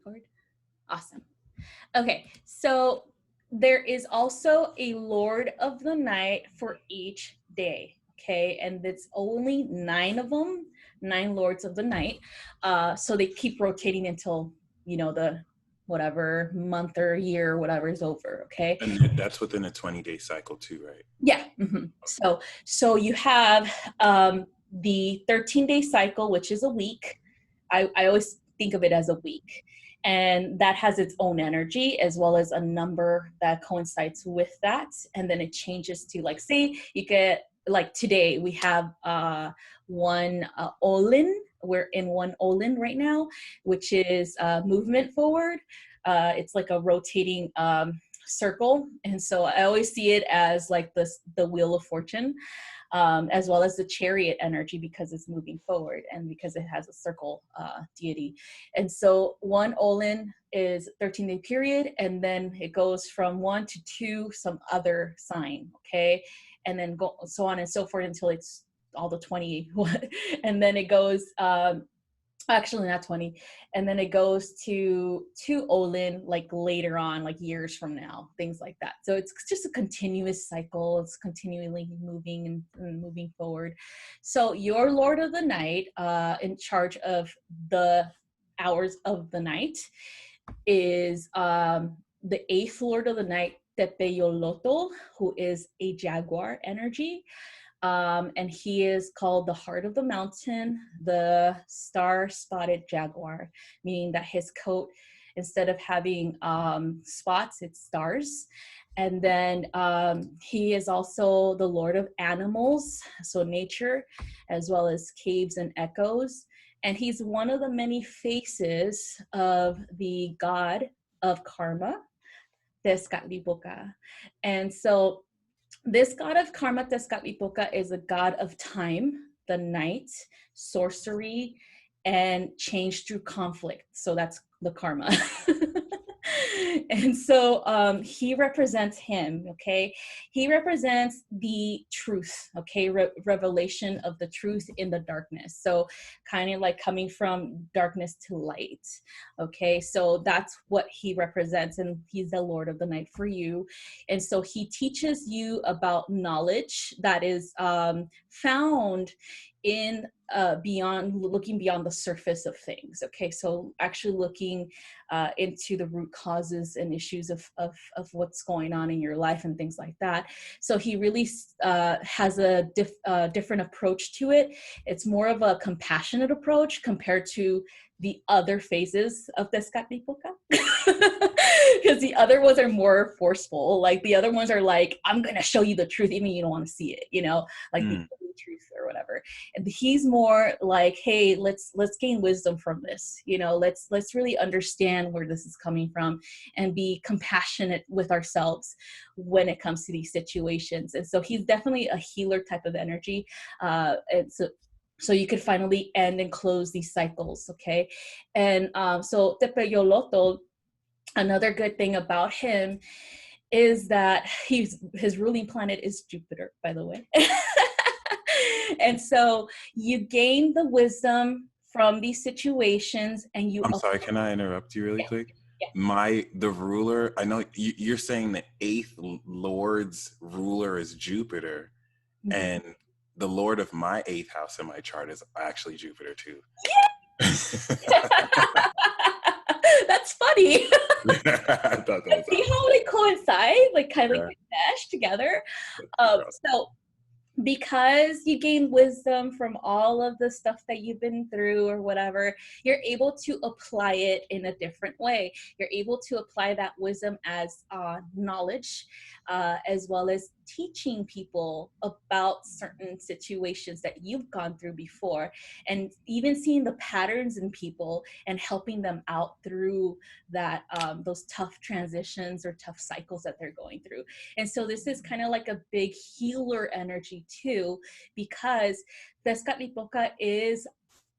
forward. Awesome. Okay, so there is also a Lord of the Night for each day, okay? And it's only 9 of them, 9 Lords of the Night. So they keep rotating until, the whatever month or year or whatever is over, okay? And that's within a 20-day cycle too, right? Yeah. Mm-hmm. So you have the 13-day cycle, which is a week. I always think of it as a week. And that has its own energy as well as a number that coincides with that. And then it changes to, like, say you get, like today we have one Olin. We're in one Olin right now, which is movement forward. It's like a rotating circle. And so I always see it as like the Wheel of Fortune. As well as the chariot energy, because it's moving forward and because it has a circle deity. And so one Olin is 13-day period, and then it goes from 1 to 2 some other sign, okay? And then go so on and so forth until it's all the 20. And then it goes actually not 20, and then it goes to Olin like later on, like years from now, things like that. So it's just a continuous cycle. It's continually moving and moving forward. So your Lord of the Night, in charge of the hours of the night, is the 8th Lord of the Night, Tepeyoloto, who is a jaguar energy. And he is called the Heart of the Mountain, the star-spotted jaguar, meaning that his coat, instead of having spots, it's stars. And then he is also the Lord of Animals, so nature, as well as caves and echoes. And he's one of the many faces of the god of karma, Tezcatlipoca. And so this god of karma, Tezcatlipoca, is a god of time, the night, sorcery, and change through conflict. So that's the karma. And so he represents him, okay? He represents the truth, okay? Revelation of the truth in the darkness. So kind of like coming from darkness to light, okay? So that's what he represents, and he's the Lord of the Night for you. And so he teaches you about knowledge that is found in looking beyond the surface of things, okay? So actually looking into the root causes and issues of what's going on in your life and things like that. So he really has a different approach to it. It's more of a compassionate approach compared to the other phases of Tezcatlipoca. Because the other ones are more forceful. Like the other ones are like, I'm gonna show you the truth even you don't want to see it, like the truth or whatever. And he's more like, hey, let's gain wisdom from this, let's really understand where this is coming from and be compassionate with ourselves when it comes to these situations. And so he's definitely a healer type of energy. And so you could finally end and close these cycles, okay? And so Tepeyoloto, another good thing about him is that his ruling planet is Jupiter, by the way. And so you gain the wisdom from these situations, and I'm sorry, can I interrupt you really quick? Yeah. The ruler, I know you're saying the 8th Lord's ruler is Jupiter, and the Lord of my 8th house in my chart is actually Jupiter too. Yes! That's funny. I thought that was See how they coincide, like kind of like mesh together. So because you gain wisdom from all of the stuff that you've been through or whatever, you're able to apply it in a different way. You're able to apply that wisdom as knowledge, as well as teaching people about certain situations that you've gone through before, and even seeing the patterns in people and helping them out through that, those tough transitions or tough cycles that they're going through. And so this is kind of like a big healer energy too, because Tezcatlipoca is,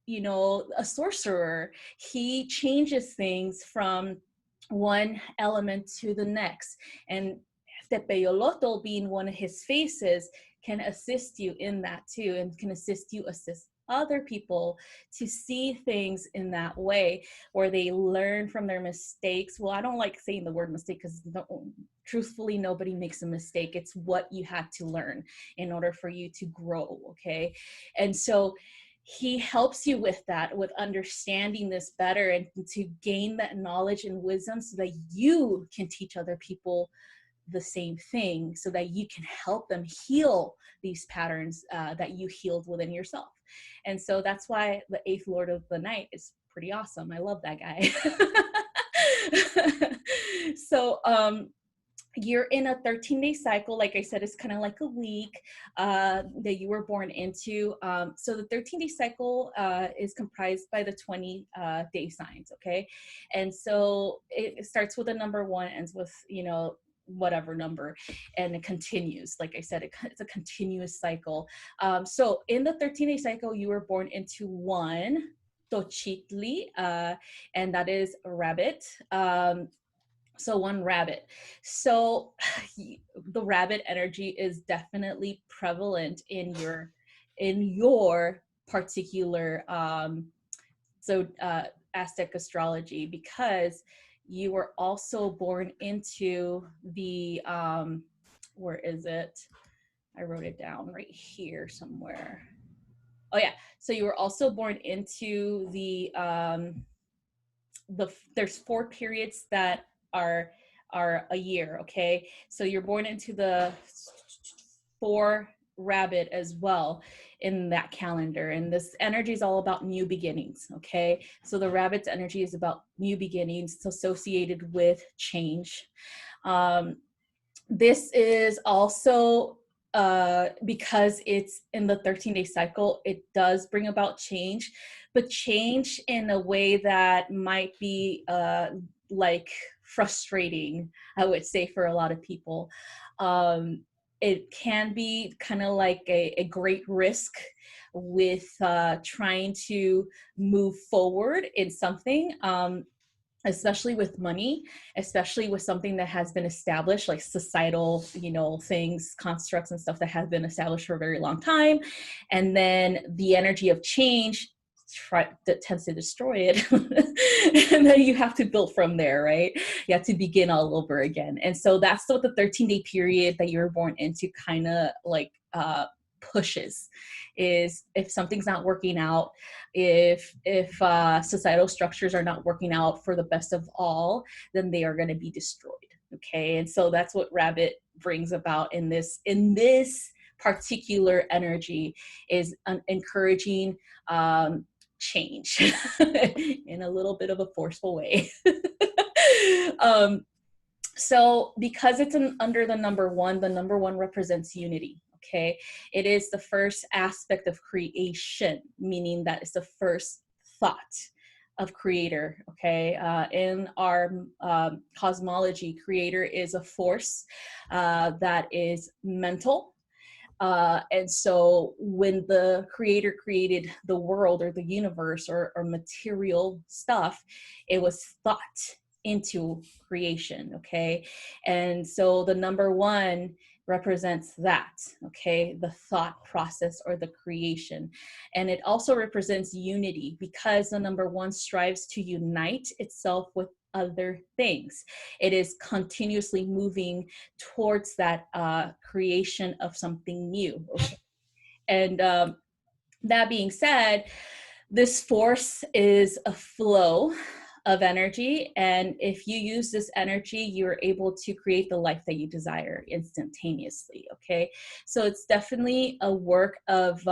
a sorcerer. He changes things from one element to the next. And Tepeyoloto, being one of his faces, can assist you in that too, and can assist you other people to see things in that way, where they learn from their mistakes. Well, I don't like saying the word mistake, because truthfully, nobody makes a mistake. It's what you had to learn in order for you to grow, okay? And so he helps you with that, with understanding this better, and to gain that knowledge and wisdom so that you can teach other people the same thing, so that you can help them heal these patterns that you healed within yourself. And so that's why the 8th Lord of the Night is pretty awesome. I love that guy. So you're in a 13-day cycle. Like I said, it's kind of like a week that you were born into. So the 13-day cycle is comprised by the 20 day signs, okay? And so it starts with a number 1, ends with, you know, whatever number, and it continues. Like I said, it's a continuous cycle. So in the 13-day cycle, you were born into 1 Tochitli, and that is a rabbit. So 1 rabbit. So the rabbit energy is definitely prevalent in your particular Aztec astrology, because you were also born into the where is it? I wrote it down right here somewhere. Oh yeah. So you were also born into there's 4 periods that are a year, okay? So you're born into the 4 rabbit as well in that calendar, and this energy is all about new beginnings, okay? So the rabbit's energy is about new beginnings. It's associated with change. This is also because it's in the 13-day cycle, it does bring about change, but change in a way that might be like frustrating, I would say, for a lot of people. It can be kind of like a great risk with trying to move forward in something. Especially with money, especially with something that has been established, like societal, you know, things, constructs and stuff that have been established for a very long time. And then the energy of change that tends to destroy it. And then you have to build from there, right? You have to begin all over again. And so that's what the 13-day period that you were born into kind of like pushes, is if something's not working out, if societal structures are not working out for the best of all, then they are going to be destroyed, okay? And so that's what rabbit brings about in this particular energy, is encouraging change in a little bit of a forceful way. So because it's under the number 1, the number 1 represents unity. Okay, it is the first aspect of creation, meaning that it's the first thought of creator. Okay, in our cosmology, creator is a force that is mental. And so when the creator created the world or the universe or material stuff, it was thought into creation, okay? And so the number 1 represents that, okay? The thought process or the creation. And it also represents unity, because the number 1 strives to unite itself with other things. It is continuously moving towards that creation of something new, okay? And that being said, this force is a flow of energy, and if you use this energy, you're able to create the life that you desire instantaneously, okay? So it's definitely a work of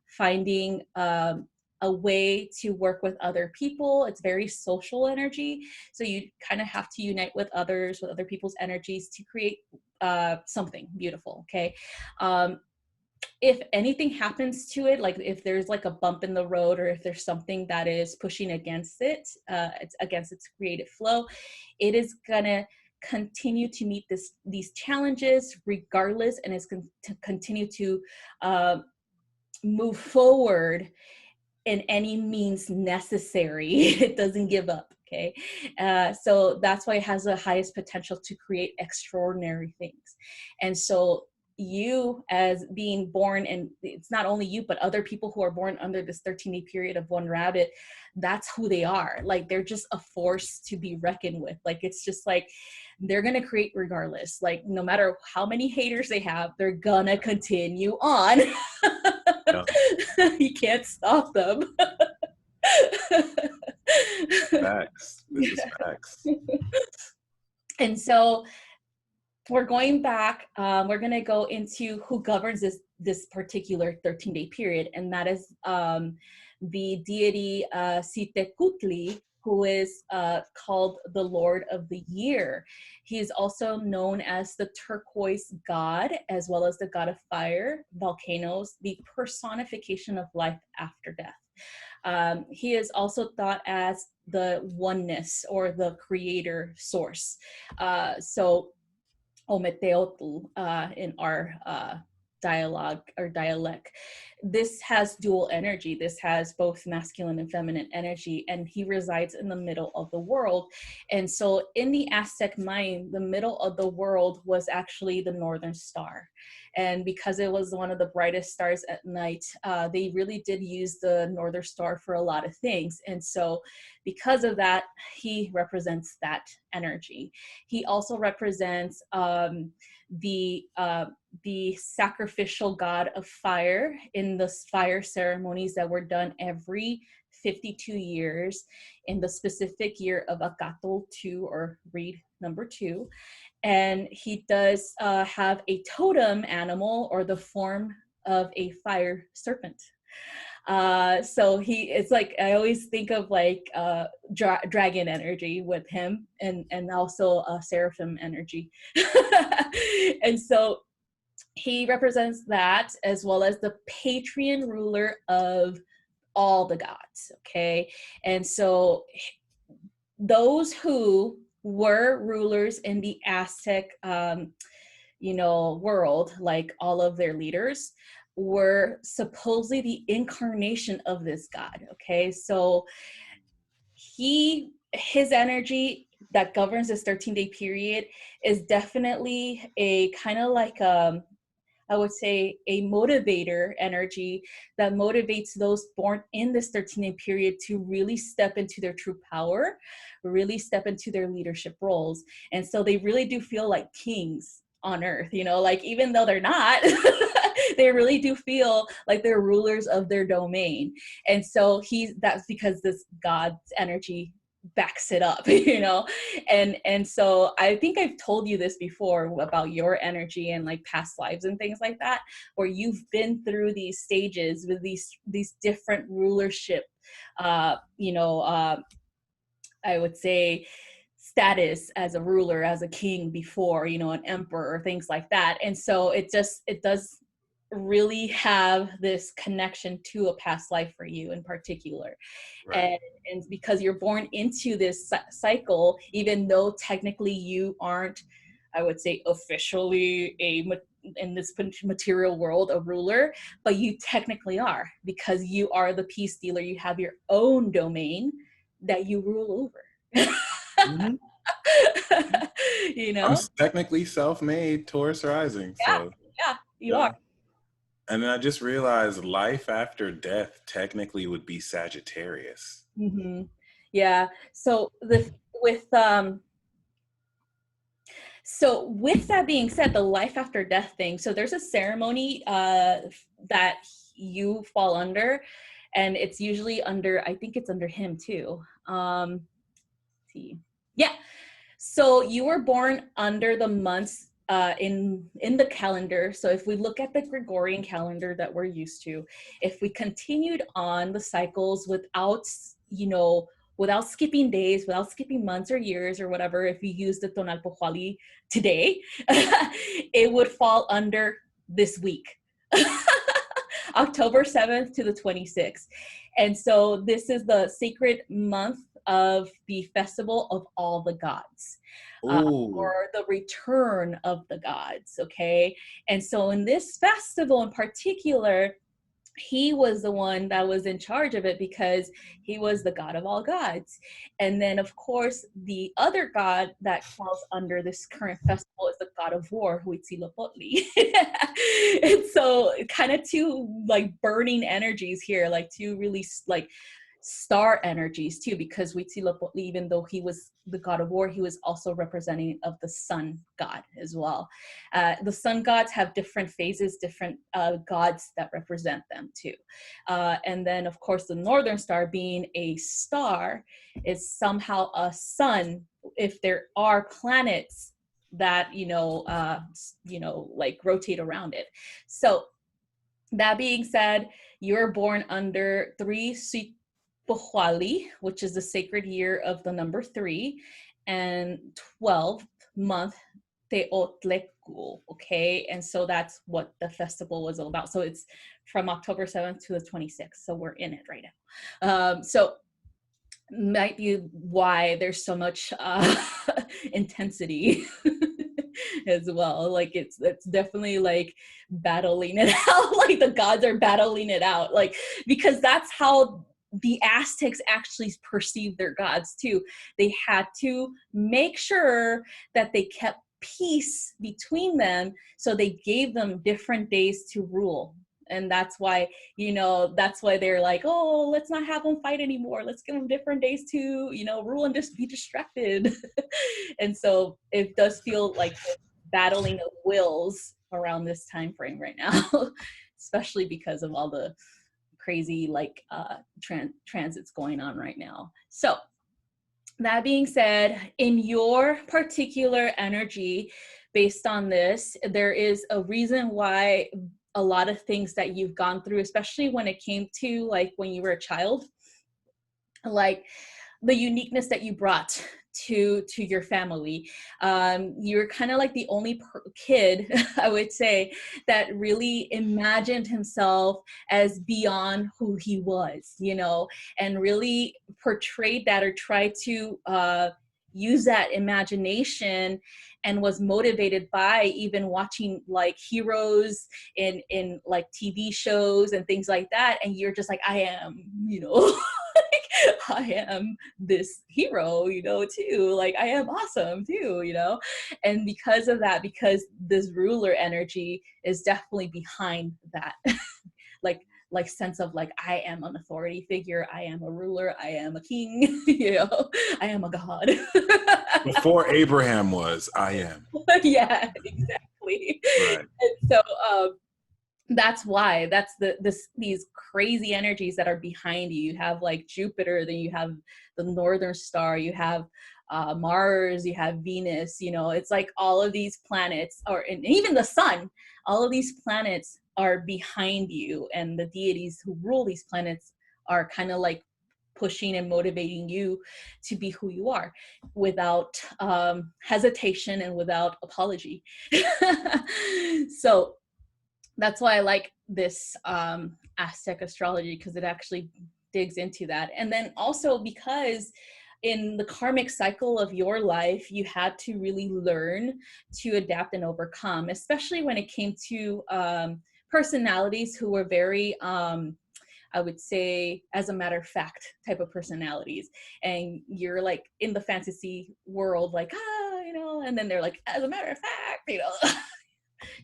finding a way to work with other people. It's very social energy, so you kind of have to unite with others, with other people's energies to create something beautiful, okay? If anything happens to it, like if there's like a bump in the road, or if there's something that is pushing against it, it's against its creative flow, it is gonna continue to meet these challenges regardless, and it's going to continue to move forward in any means necessary. It doesn't give up, okay? So that's why it has the highest potential to create extraordinary things. And so you as being born, and it's not only you, but other people who are born under this 13-day period of one rabbit, that's who they are. Like, they're just a force to be reckoned with. Like, it's just like, they're going to create regardless. Like, no matter how many haters they have, they're gonna continue on. Yeah. You can't stop them. Facts. This is facts. And so we're going back, we're going to go into who governs this particular 13-day period, and that is the deity Sitekutli, who is called the Lord of the Year. He is also known as the turquoise god, as well as the god of fire, volcanoes, the personification of life after death. He is also thought as the oneness, or the creator source. So Ometeotl in our dialogue or dialect. This has dual energy. This has both masculine and feminine energy, and he resides in the middle of the world. And so in the Aztec mind, the middle of the world was actually the northern star. And because it was one of the brightest stars at night, they really did use the northern star for a lot of things. And so because of that, he represents that energy. He also represents the sacrificial god of fire in the fire ceremonies that were done every 52 years in the specific year of Acatl 2, or read number 2. And he does have a totem animal, or the form of a fire serpent. So it's like, I always think of like dragon energy with him, and also seraphim energy. And so he represents that, as well as the patron ruler of all the gods. Okay. And so those who were rulers in the Aztec world, like all of their leaders, were supposedly the incarnation of this god. Okay, so his energy that governs this 13-day period is definitely a kind of like I would say a motivator energy that motivates those born in this 13-day period to really step into their true power, really step into their leadership roles. And so they really do feel like kings on earth, like, even though they're not, they really do feel like they're rulers of their domain. And so that's because this God's energy backs it up, and so I think I've told you this before about your energy and like past lives and things like that, where you've been through these stages with these different rulership I would say status as a ruler, as a king before, an emperor, things like that. And so it does really have this connection to a past life for you in particular. Right. And because you're born into this cycle, even though technically you aren't, I would say, officially in this material world a ruler, but you technically are, because you are the peace dealer. You have your own domain that you rule over. Mm-hmm. I'm technically self-made Taurus rising. So yeah, you are. And then I just realized life after death technically would be Sagittarius. Mm-hmm. Yeah. So with that being said, the life after death thing. So there's a ceremony that you fall under, and it's usually I think it's under him too. Let's see. Yeah. So you were born under the months in the calendar. So if we look at the Gregorian calendar that we're used to, if we continued on the cycles without skipping days, without skipping months or years or whatever, if we use the Tonalpohualli today, it would fall under this week. October 7th to the 26th. And so this is the sacred month of the festival of all the gods, or the return of the gods. Okay. And so in this festival in particular, he was the one that was in charge of it, because he was the god of all gods. And then of course the other god that falls under this current festival is the god of war, Huitzilopochtli. And so kind of two like burning energies here, like two really like star energies too, because Huitzilopochtli, even though he was the god of war, he was also representing of the sun god as well. The sun gods have different phases, different gods that represent them too. And then of course the northern star, being a star, is somehow a sun if there are planets that like rotate around it. So that being said, you're born under 3 Pohwali, which is the sacred year of the number 3, and 12th month, Teotleku, okay? And so that's what the festival was all about. So it's from October 7th to the 26th. So we're in it right now. So might be why there's so much intensity as well. Like it's definitely like battling it out. Like the gods are battling it out. Like, because that's how the Aztecs actually perceived their gods too. They had to make sure that they kept peace between them. So they gave them different days to rule. And that's why, that's why they're like, oh, let's not have them fight anymore. Let's give them different days to, rule and just be distracted. And so it does feel like battling of wills around this time frame right now, especially because of all the crazy like transits going on right now. So that being said, in your particular energy, based on this, there is a reason why a lot of things that you've gone through, especially when it came to like when you were a child, like the uniqueness that you brought to your family. You're kind of like the only kid, I would say, that really imagined himself as beyond who he was, and really portrayed that or tried to use that imagination, and was motivated by even watching like heroes in like TV shows and things like that. And you're just like, I am, I am this hero, too. Like I am awesome too, And because of that, because this ruler energy is definitely behind that, like sense of like, I am an authority figure, I am a ruler, I am a king, I am a god. Before Abraham was, I am. Yeah, exactly. Right. And so that's why these crazy energies that are behind you. You have like Jupiter, then you have the northern star, you have Mars, you have Venus, it's like all of these planets, and even the sun, all of these planets are behind you, and the deities who rule these planets are kind of like pushing and motivating you to be who you are without hesitation and without apology. So that's why I like this Aztec astrology, because it actually digs into that. And then also because in the karmic cycle of your life, you had to really learn to adapt and overcome, especially when it came to personalities who were very, I would say, as a matter of fact type of personalities. And you're like in the fantasy world, like, and then they're like, as a matter of fact,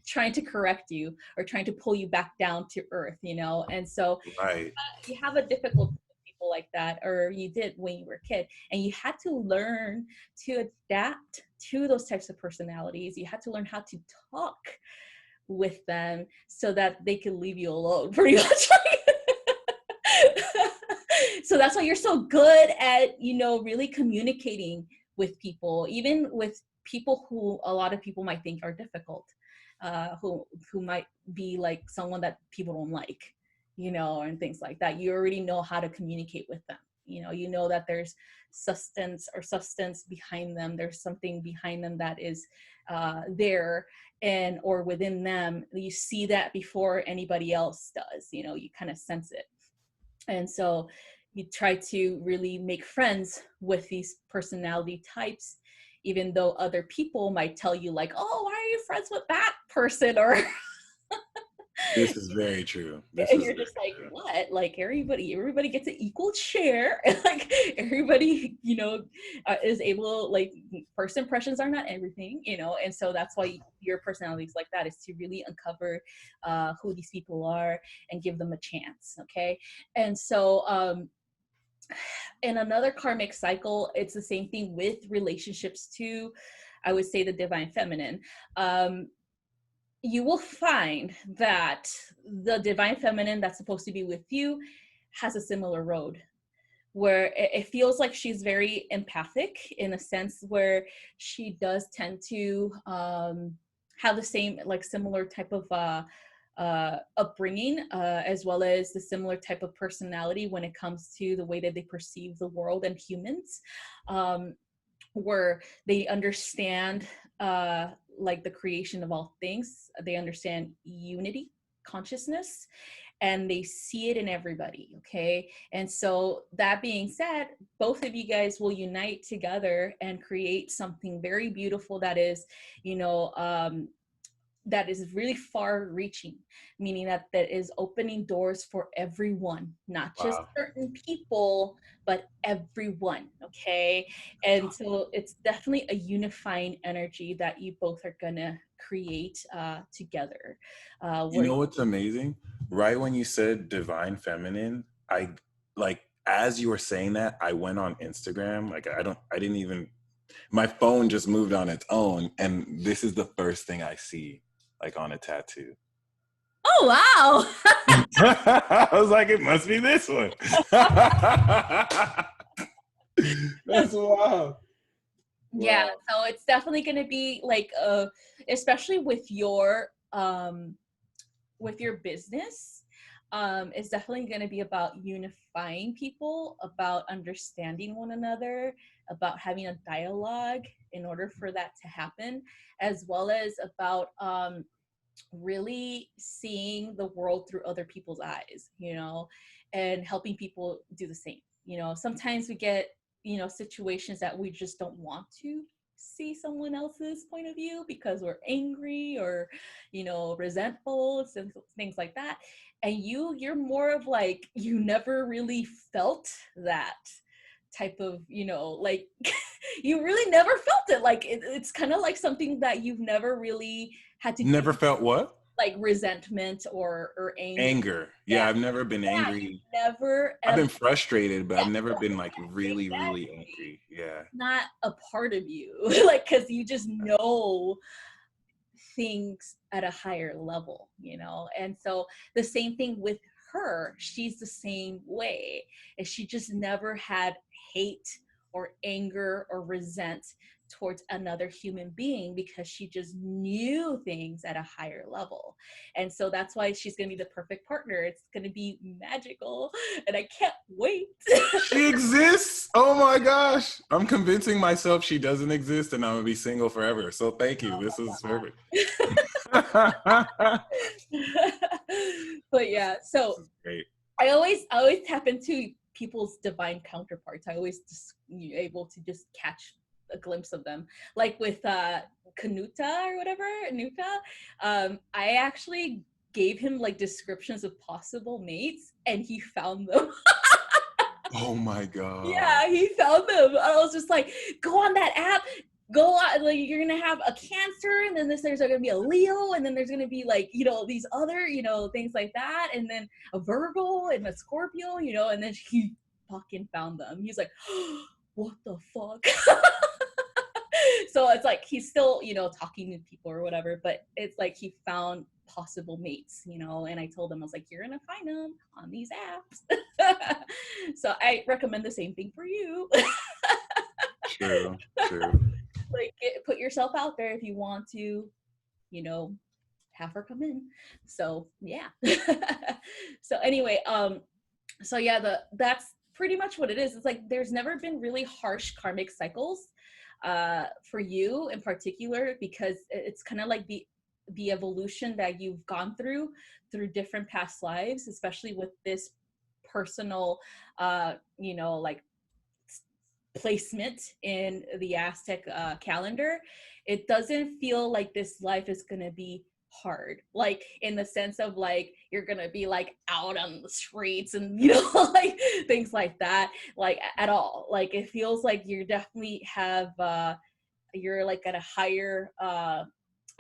trying to correct you or trying to pull you back down to earth, and so right. You have a difficult people like that, or you did when you were a kid, and you had to learn to adapt to those types of personalities. You had to learn how to talk with them so that they could leave you alone, pretty much. So that's why you're so good at, really communicating with people, even with people who a lot of people might think are difficult, who might be like someone that people don't like, and things like that. You already know how to communicate with them. You know that there's substance behind them. There's something behind them that is there or within them. You see that before anybody else does. You kind of sense it. And so you try to really make friends with these personality types, even though other people might tell you like, oh, why are you friends with that person? Or This is very true. This And is you're very just like, true. what? Like everybody gets an equal share. Like everybody, is able, like, first impressions are not everything, and so that's why your personality is like that, is to really uncover who these people are and give them a chance. Okay. And so in another karmic cycle, it's the same thing with relationships too. I would say the divine feminine. You will find that the divine feminine that's supposed to be with you has a similar road, where it feels like she's very empathic, in a sense where she does tend to have the same, like, similar type of upbringing, as well as the similar type of personality when it comes to the way that they perceive the world and humans, where they understand like the creation of all things. They understand unity, consciousness, and they see it in everybody. Okay. And so that being said, both of you guys will unite together and create something very beautiful that is, you know, that is really far reaching, meaning that is opening doors for everyone, not just Wow. certain people, but everyone. Okay. And so it's definitely a unifying energy that you both are gonna create together. You Where know what's amazing? Right when you said divine feminine, I like, as you were saying that, I went on Instagram. Like, I didn't even, my phone just moved on its own, and this is the first thing I see, like, on a tattoo. Oh wow. I was like, it must be this one. That's wild. Yeah, Wow. so it's definitely going to be like especially with your business, it's definitely going to be about unifying people, about understanding one another, about having a dialogue in order for that to happen, as well as about really seeing the world through other people's eyes, and helping people do the same. Sometimes we get, situations that we just don't want to see someone else's point of view because we're angry or, resentful and things like that. And you're more of like, you never really felt that type of, like, you really never felt it. Like it's kind of like something that you've never really had to deal Never with, felt what? like resentment or anger. Anger. Yeah, Yeah, I've never been yeah, you angry. never I've ever. been frustrated, but Yeah, I've never been like really, really exactly. angry. Yeah. Not a part of you, like, because you just know things at a higher level, and so the same thing with her. She's the same way, and she just never had hate or anger or resent towards another human being because she just knew things at a higher level. And so that's why she's going to be the perfect partner. It's going to be magical, and I can't wait. She exists. Oh my gosh. I'm convincing myself she doesn't exist and I'm gonna be single forever. So thank you. This is perfect. But yeah, This so is great. I always tap into people's divine counterparts. I always just able to just catch a glimpse of them. Like with Kanuta or whatever, Nuta. I actually gave him like descriptions of possible mates, and he found them. Oh my God. Yeah, he found them. I was just like, go on that app. Go on, like, you're gonna have a Cancer, and then there's gonna be a Leo, and then there's gonna be like, these other, things like that, and then a Virgo and a Scorpio, and then he fucking found them. He's like, what the fuck? So it's like he's still, talking to people or whatever, but it's like he found possible mates, and I told him, I was like, you're gonna find them on these apps. So I recommend the same thing for you. True. True. Like, put yourself out there if you want to, you know, have her come in. So yeah. So anyway, so yeah, that's pretty much what it is. It's like there's never been really harsh karmic cycles for you in particular, because it's kind of like the evolution that you've gone through different past lives, especially with this personal like placement in the Aztec calendar. It doesn't feel like this life is going to be hard, like in the sense of like you're gonna be like out on the streets and you know like things like that, like at all. Like it feels like you definitely have you're like at a higher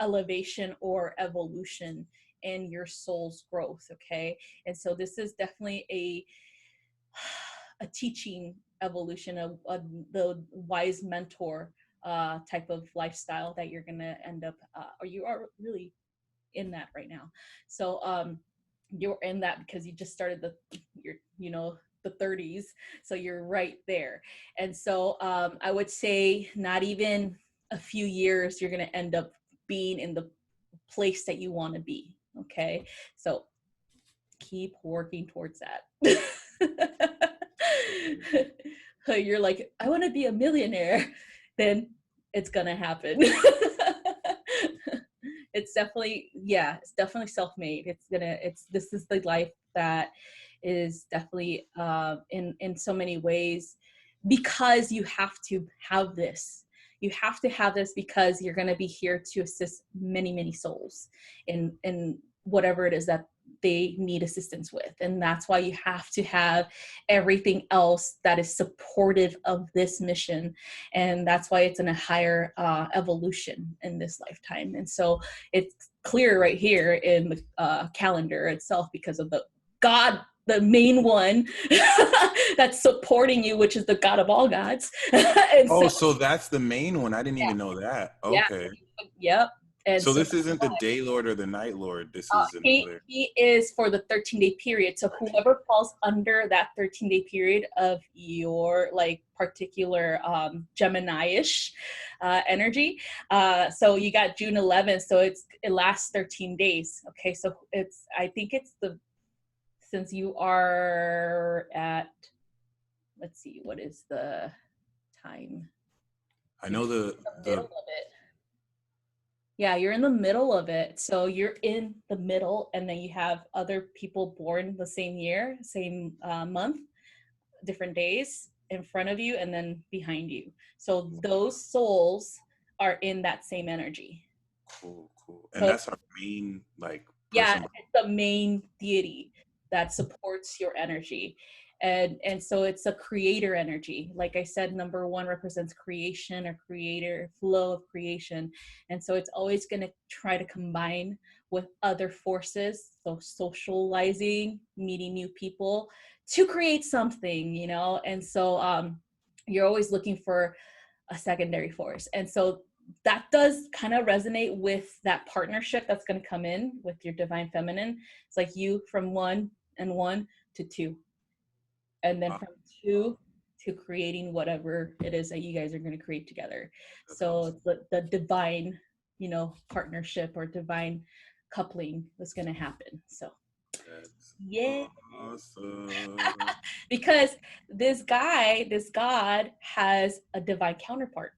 elevation or evolution in your soul's growth. Okay, and so this is definitely a teaching evolution of the wise mentor type of lifestyle that you're gonna end up or you are really in that right now. So you're in that because you just started the 30s, so you're right there. And so I would say not even a few years you're going to end up being in the place that you want to be. Okay, so keep working towards that. You're like, I want to be a millionaire, then it's gonna happen. It's definitely, yeah, it's definitely self-made. This is the life that is definitely in so many ways, because you have to have this. You have to have this because you're going to be here to assist many, many souls in whatever it is that they need assistance with. And that's why you have to have everything else that is supportive of this mission. And that's why it's in a higher evolution in this lifetime. And so it's clear right here in the calendar itself, because of the God, the main one that's supporting you, which is the God of all gods. And so that's the main one. I didn't even know that. Okay. Yeah. Yep. And so this isn't the day lord or the night lord. This is he is for the 13-day period. So whoever falls under that 13-day period of your like particular Gemini-ish energy. So you got June 11th. So it lasts 13 days. Okay. So I think it's since you are at, let's see, what is the time? I know the middle of it. Yeah, you're in the middle of it. So you're in the middle, and then you have other people born the same year, same month, different days in front of you and then behind you. So those souls are in that same energy. Cool. And so, that's our main like person. Yeah, it's the main deity that supports your energy. And so it's a creator energy. Like I said, number one represents creation or creator, flow of creation. And so it's always going to try to combine with other forces. So socializing, meeting new people to create something, you know? And so you're always looking for a secondary force. And so that does kind of resonate with that partnership that's going to come in with your divine feminine. It's like you from 1 and 1 to 2. And then from 2 to creating whatever it is that you guys are going to create together. So the divine, you know, partnership or divine coupling is going to happen. So that's yeah. Awesome. Because this God has a divine counterpart.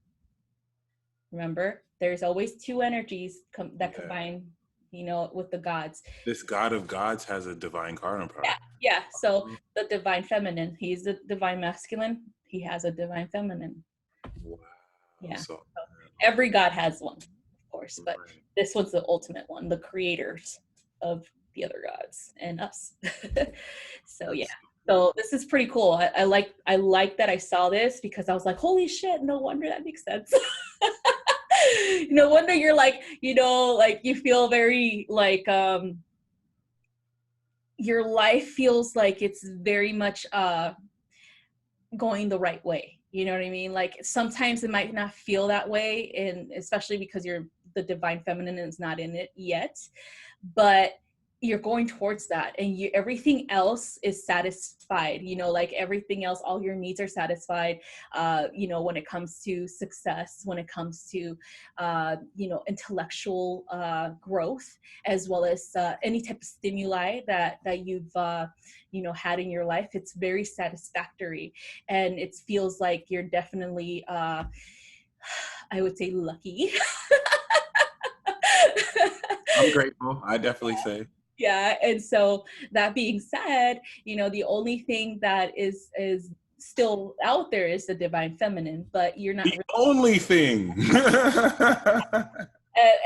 Remember, there's always 2 energies that combine, you know, with the gods. This God of gods has a divine counterpart. Yeah. So the divine feminine, he's the divine masculine. He has a divine feminine. Wow. Yeah. So every god has one, of course, but this one's the ultimate one, the creators of the other gods and us. So yeah. So this is pretty cool. I like that I saw this, because I was like, holy shit, no wonder that makes sense. No wonder you're like, you know, like you feel very like your life feels like it's very much going the right way. You know what I mean? Like sometimes it might not feel that way, and especially because the divine feminine is not in it yet, but you're going towards that, and everything else is satisfied, you know, like everything else, all your needs are satisfied, you know, when it comes to success, when it comes to, you know, intellectual growth, as well as any type of stimuli that you've, you know, had in your life. It's very satisfactory, and it feels like you're definitely, I would say, lucky. I'm grateful. I definitely say. Yeah. And so that being said, you know, the only thing that is still out there is the divine feminine, but you're not the only thing.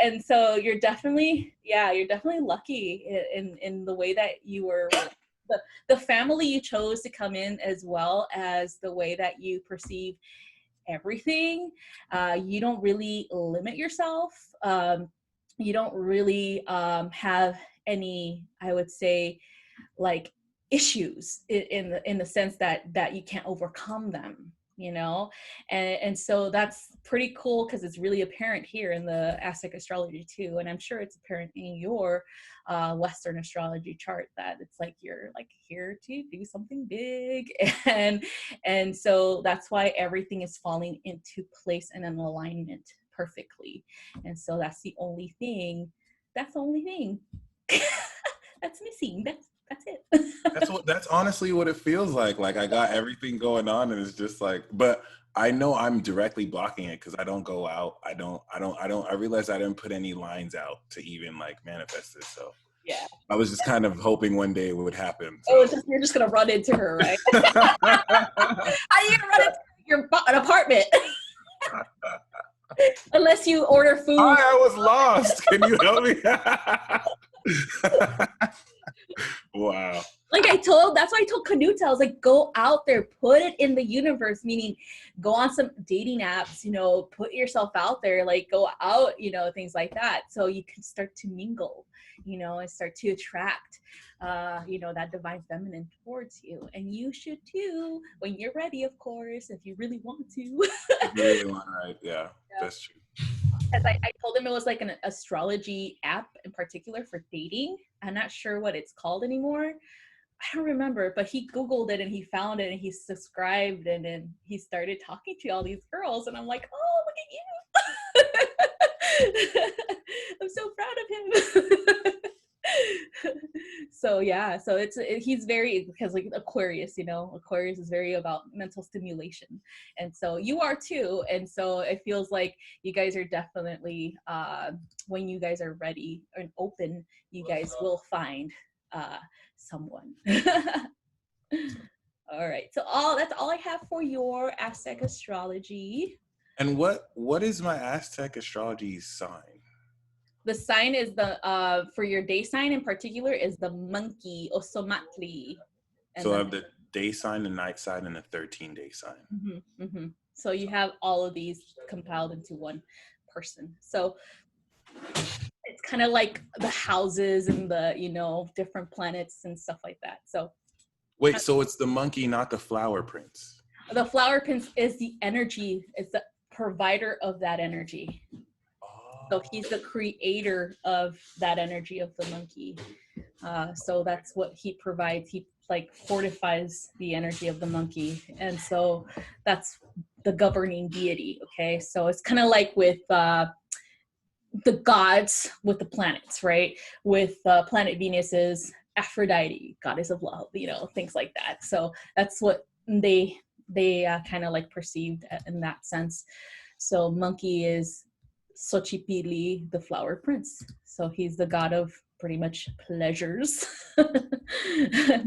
And so you're definitely lucky in the way that you were, the family you chose to come in, as well as the way that you perceive everything. You don't really limit yourself. You don't really have any, I would say, like, issues in the sense that you can't overcome them, you know. And so that's pretty cool, because it's really apparent here in the Aztec astrology too, and I'm sure it's apparent in your Western astrology chart, that it's like you're like here to do something big. And so that's why everything is falling into place and in alignment perfectly. And so that's the only thing that's missing. That's it. That's honestly what it feels like. Like, I got everything going on, and it's just like, but I know I'm directly blocking it because I don't go out. I realized I didn't put any lines out to even like manifest this. So Yeah. I was just kind of hoping one day it would happen. So. Oh, you're just gonna run into her, right? How you gonna run into an apartment? Unless you order food. I was lost. Can you help me? Wow. Like that's why I told Kanuta, I was like, go out there, put it in the universe, meaning go on some dating apps, you know, put yourself out there, like go out, you know, things like that. So you can start to mingle, you know, and start to attract, you know, that divine feminine towards you. And you should too, when you're ready, of course, if you really want to. You really want, right? Yeah, that's true. Because I told him it was like an astrology app in particular for dating. I'm not sure what it's called anymore. I don't remember, but he Googled it and he found it and he subscribed, and then he started talking to all these girls, and I'm like, oh, look at you. I'm so proud of him. So yeah, so he's very, because like Aquarius, you know, Aquarius is very about mental stimulation, and so you are too. And so it feels like you guys are definitely, when you guys are ready and open, you guys will find someone. All right, so that's all I have for your Aztec astrology. And what is my Aztec astrology sign? The sign is the for your day sign in particular is the monkey, Osomatli. So I have the day sign, the night sign, and the 13-day sign. Mm-hmm, mm-hmm. So you have all of these compiled into one person. So it's kind of like the houses and the, you know, different planets and stuff like that. So wait, so it's the monkey, not the flower prince? The flower prince is the energy, it's the provider of that energy. So he's the creator of that energy of the monkey. So that's what he provides. He like fortifies the energy of the monkey. And so that's the governing deity. Okay. So it's kind of like with the gods with the planets, right? With planet Venus is Aphrodite, goddess of love, you know, things like that. So that's what they kind of like perceived in that sense. So monkey is Xochipilli, the flower prince. So he's the god of pretty much pleasures,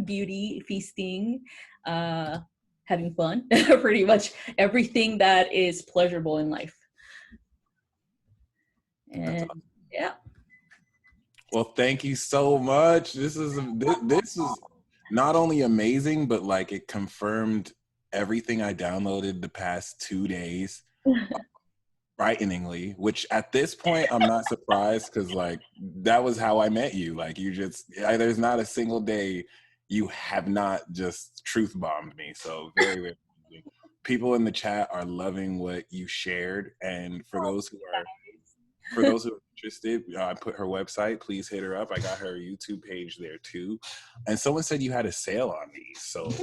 beauty, feasting, having fun, pretty much everything that is pleasurable in life. And awesome. Yeah. Well, thank you so much. This is not only amazing, but like it confirmed everything I downloaded the past 2 days. Frighteningly, which at this point I'm not surprised, because like that was how I met you. Like you just, there's not a single day you have not just truth bombed me. So very, very amazing. People in the chat are loving what you shared, and for those who are interested, I put her website. Please hit her up. I got her YouTube page there too. And someone said you had a sale on these. So yes,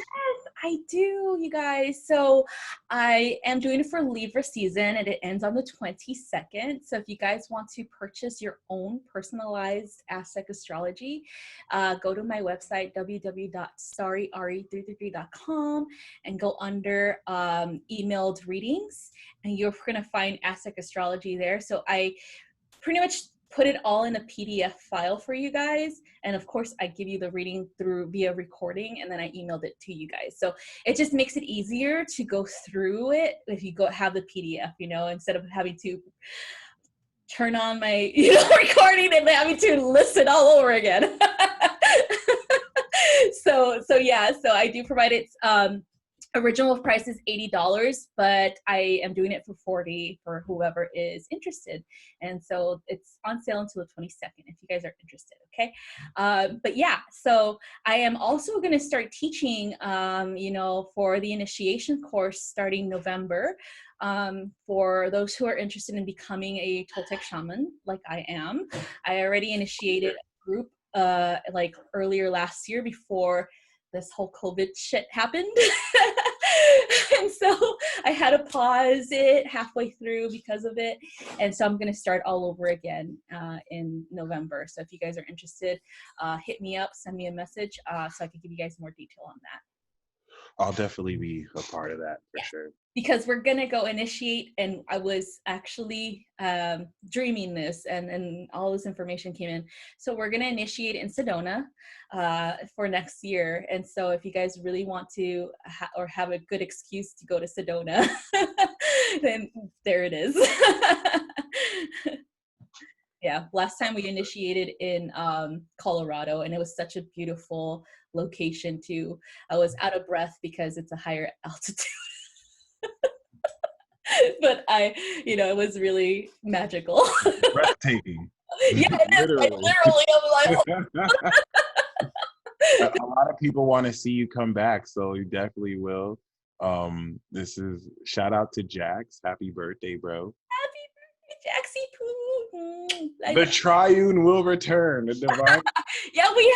I do, you guys. So I am doing it for Libra season, and it ends on the 22nd. So if you guys want to purchase your own personalized Aztec astrology, go to my website, www.StariAri333.com, and go under emailed readings, and you're going to find Aztec astrology there. So I pretty much put it all in a PDF file for you guys. And of course I give you the reading via recording, and then I emailed it to you guys. So it just makes it easier to go through it if you have the PDF, you know, instead of having to turn on my recording and have me to listen all over again. So yeah, so I do provide it. Original price is $80, but I am doing it for $40 for whoever is interested. And so it's on sale until the 22nd if you guys are interested, okay? But yeah, so I am also going to start teaching, for the initiation course starting November. For those who are interested in becoming a Toltec shaman, like I am. I already initiated a group like earlier last year before this whole COVID shit happened. And so I had to pause it halfway through because of it. And so I'm going to start all over again in November. So if you guys are interested, hit me up, send me a message so I can give you guys more detail on that. I'll definitely be a part of that for sure. Because we're going to go initiate, and I was actually dreaming this, and all this information came in. So we're going to initiate in Sedona for next year. And so if you guys really want to have a good excuse to go to Sedona, then there it is. Yeah, last time we initiated in Colorado, and it was such a beautiful location too. I was out of breath because it's a higher altitude. But it was really magical. Breathtaking. Yeah, it is. Literally. A lot of people want to see you come back, so you definitely will. This is shout out to Jax. Happy birthday, bro. Happy birthday, Jaxie Poo. The triune will return. The divine. Yeah, we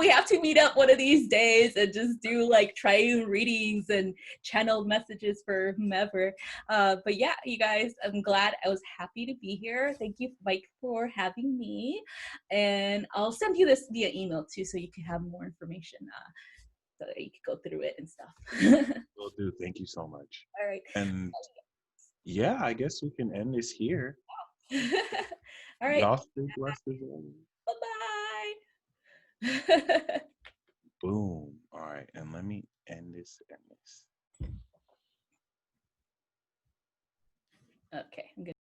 have to meet up one of these days and just do like triune readings and channeled messages for whomever. But yeah, you guys, I'm glad. I was happy to be here. Thank you, Mike, for having me. And I'll send you this via email too, so you can have more information so that you can go through it and stuff. Will do. Thank you so much. All right. And yeah, I guess we can end this here. All right. Y'all stay blessed as well. Bye-bye. Boom. All right. And let me end this. Okay. I'm good.